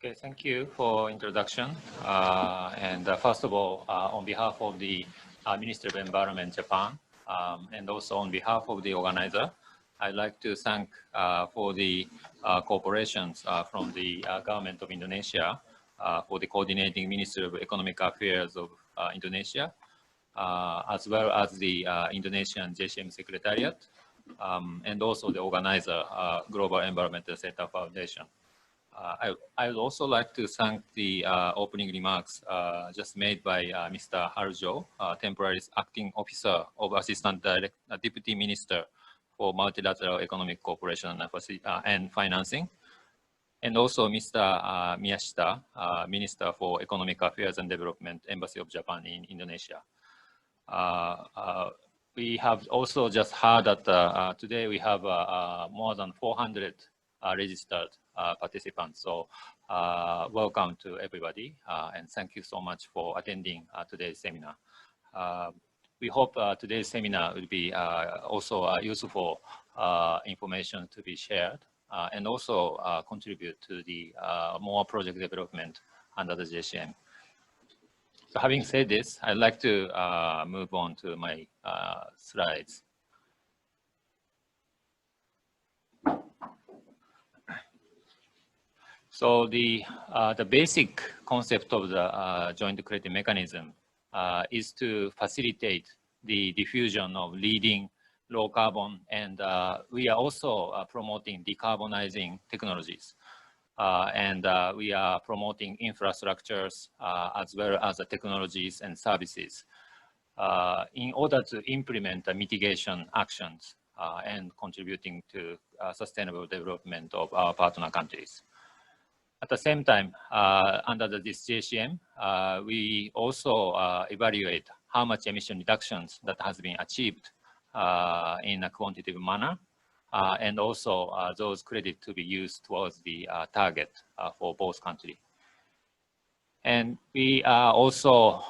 Okay, thank you for introduction. First of all, on behalf of the Ministry of Environment Japan, and also on behalf of the organizer, I'd like to thank for the cooperations from the government of Indonesia for the coordinating Ministry of Economic Affairs of Indonesia, as well as the Indonesian JCM Secretariat, and also the organizer, Global Environmental Center Foundation. I would also like to thank the opening remarks just made by Mr. Harujo, temporary acting officer of Assistant Deputy Minister for Multilateral Economic Cooperation and Financing, and also Mr. Miyashita, Minister for Economic Affairs and Development, Embassy of Japan in Indonesia. We have also just heard that today we have more than 400 registered participants. So welcome to everybody, and thank you so much for attending today's seminar. We hope today's seminar will be also useful information to be shared and also contribute to the more project development under the JCM. So having said this, I'd like to move on to my slides. So the basic concept of the joint credit mechanism is to facilitate the diffusion of leading low carbon, and we are also promoting decarbonizing technologies. We are promoting infrastructures as well as the technologies and services in order to implement the mitigation actions and contributing to sustainable development of our partner countries. At the same time, under this JCM, we also evaluate how much emission reductions that has been achieved in a quantitative manner, and also those credits to be used towards the target for both countries. And we are also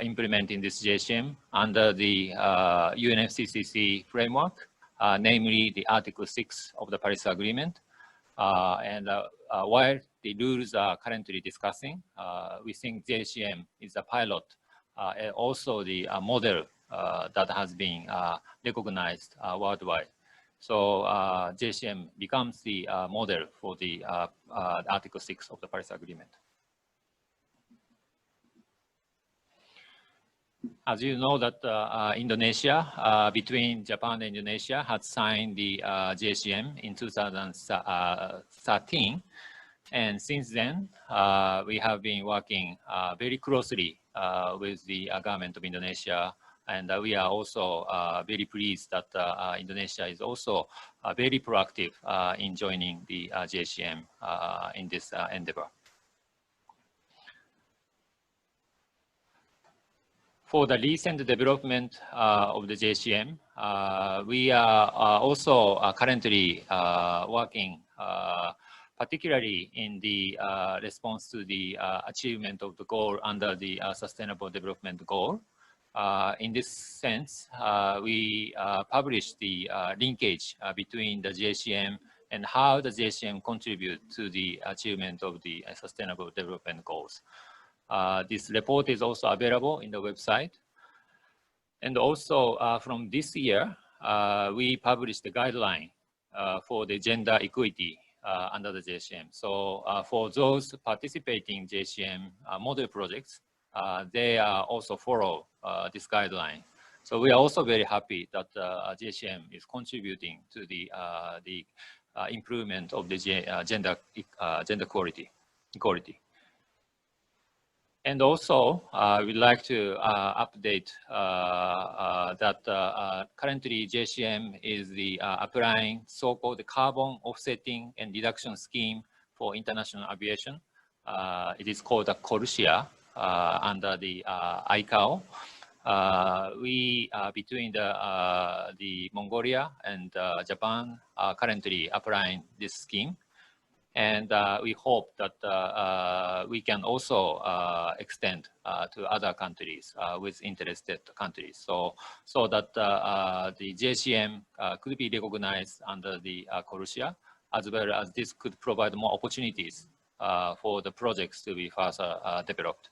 implementing this JCM under the UNFCCC framework, namely the Article 6 of the Paris Agreement. While the rules are currently discussing, we think JCM is a pilot, and also the model that has been recognized worldwide. So JCM becomes the model for the Article 6 of the Paris Agreement. As you know that Indonesia, between Japan and Indonesia, had signed the JCM in 2013. And since then, we have been working very closely with the government of Indonesia. And we are also very pleased that Indonesia is also very proactive in joining the JCM in this endeavor. For the recent development of the JCM, we are also currently working particularly in the response to the achievement of the goal under the Sustainable Development Goal. In this sense, we published the linkage between the JCM and how the JCM contributes to the achievement of the Sustainable Development Goals. This report is also available in the website. And also from this year, we published the guideline for the gender equity under the JCM. So for those participating JCM model projects, they also follow this guideline. So we are also very happy that JCM is contributing to the improvement of the gender equality. And also, we'd like to update that currently JCM is applying so-called carbon offsetting and reduction scheme for international aviation. It is called a CORSIA under the ICAO. We, between the Mongolia and Japan, are currently applying this scheme. And we hope that we can also extend to other countries with interested countries, so that the JCM could be recognized under the CORSIA, as well as this could provide more opportunities for the projects to be further developed.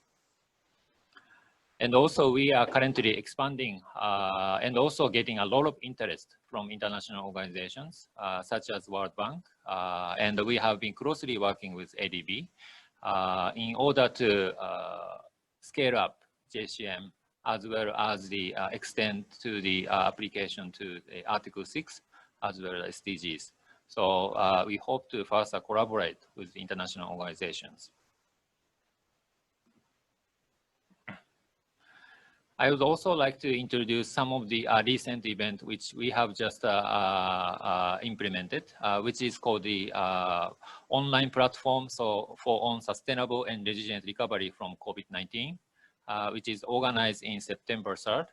And also we are currently expanding and also getting a lot of interest from international organizations such as World Bank. And we have been closely working with ADB in order to scale up JCM as well as the extend to the application to the Article 6 as well as SDGs. So we hope to further collaborate with international organizations. I would also like to introduce some of the recent events which we have just implemented, which is called the online platform on sustainable and resilient recovery from COVID-19, which is organized in September 3rd,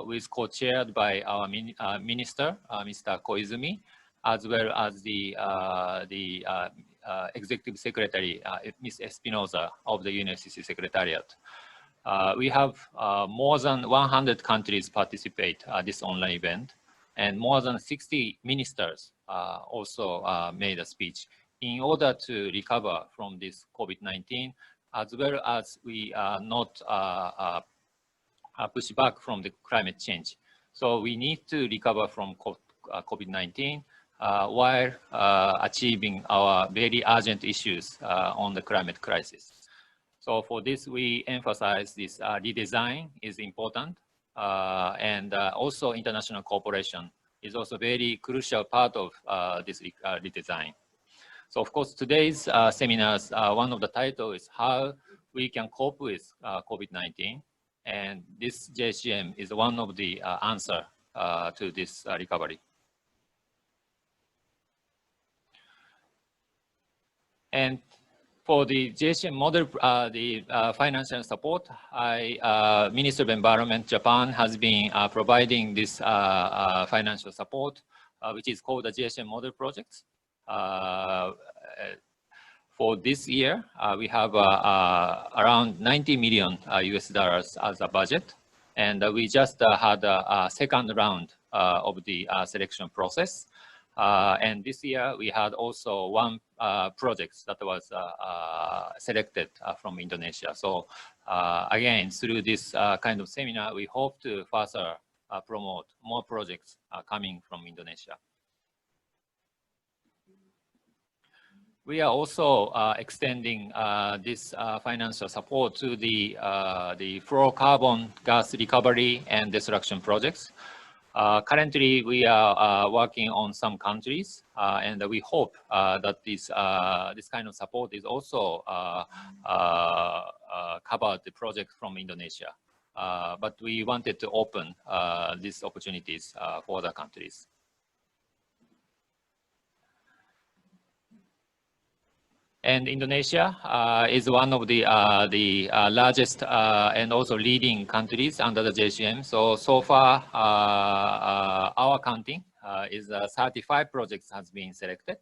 with co-chaired by our minister, Mr. Koizumi, as well as the executive secretary, Ms. Espinoza of the UNFCCC Secretariat. We have more than 100 countries participate this online event, and more than 60 ministers also made a speech in order to recover from this COVID-19, as well as we not push back from the climate change. So we need to recover from COVID-19 while achieving our very urgent issues on the climate crisis. So for this, we emphasize this redesign is important, and also international cooperation is also very crucial part of this redesign. So of course, today's seminars, one of the titles is how we can cope with COVID-19, and this JCM is one of the answer to this recovery. And for the JCM model, the financial support, Ministry of Environment Japan has been providing this financial support, which is called the JCM model projects. For this year, we have around 90 million US dollars as a budget. And we just had a second round of the selection process. And this year we had also one project that was selected from Indonesia. So again, through this kind of seminar, we hope to further promote more projects coming from Indonesia. We are also extending this financial support to the fluorocarbon gas recovery and destruction projects. Currently, we are working on some countries, and we hope that this kind of support is also covered the project from Indonesia. But we wanted to open these opportunities for other countries. And Indonesia is one of the largest and also leading countries under the JCM. So far, our counting is 35 projects has been selected,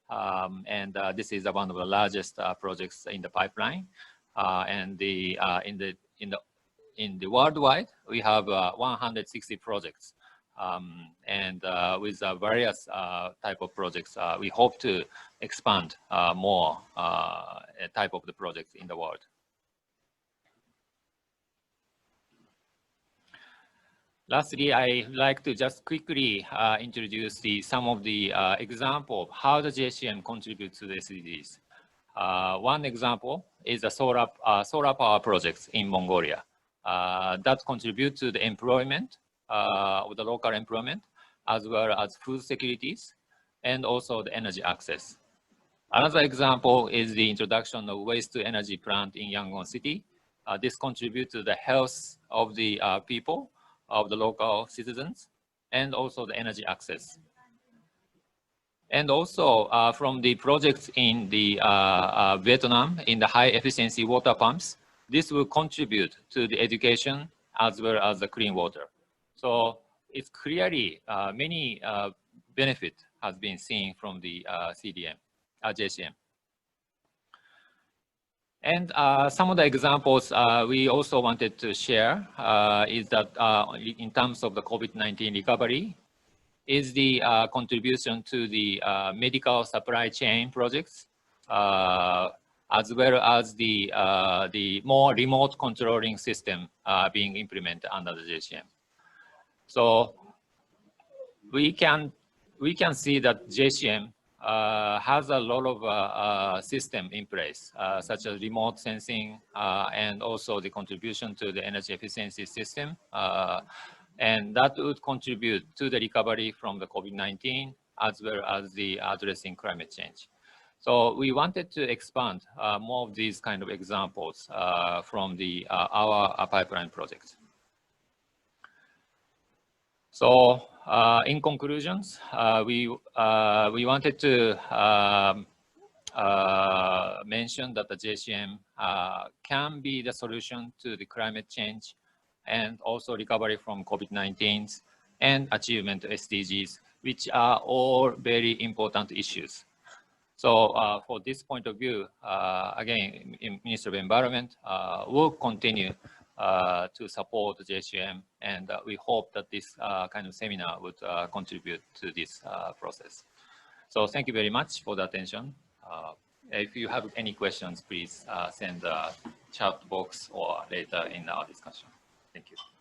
and this is one of the largest projects in the pipeline. And in the worldwide, we have 160 projects. And with various type of projects, we hope to expand more type of the projects in the world. Lastly, I'd like to just quickly introduce some of the example of how the JCM contributes to the SDGs. One example is the solar power projects in Mongolia that contribute to the employment of the local employment, as well as food securities, and also the energy access. Another example is the introduction of waste-to-energy plant in Yangon City. This contributes to the health of the people, of the local citizens, and also the energy access. And also from the projects in the Vietnam, in the high-efficiency water pumps, this will contribute to the education as well as the clean water. So it's clearly many benefit has been seen from the JCM. And some of the examples we also wanted to share is that in terms of the COVID-19 recovery, is the contribution to the medical supply chain projects as well as the more remote controlling system being implemented under the JCM. So we can see that JCM has a lot of system in place, such as remote sensing and also the contribution to the energy efficiency system. And that would contribute to the recovery from the COVID-19 as well as the addressing climate change. So we wanted to expand more of these kind of examples from our pipeline project. So in conclusions, we wanted to mention that the JCM can be the solution to the climate change and also recovery from COVID-19 and achievement of SDGs, which are all very important issues. So for this point of view, again, Ministry of Environment will continue to support the JCM, and we hope that this kind of seminar would contribute to this process. So thank you very much for the attention. If you have any questions, please send the chat box or later in our discussion. Thank you.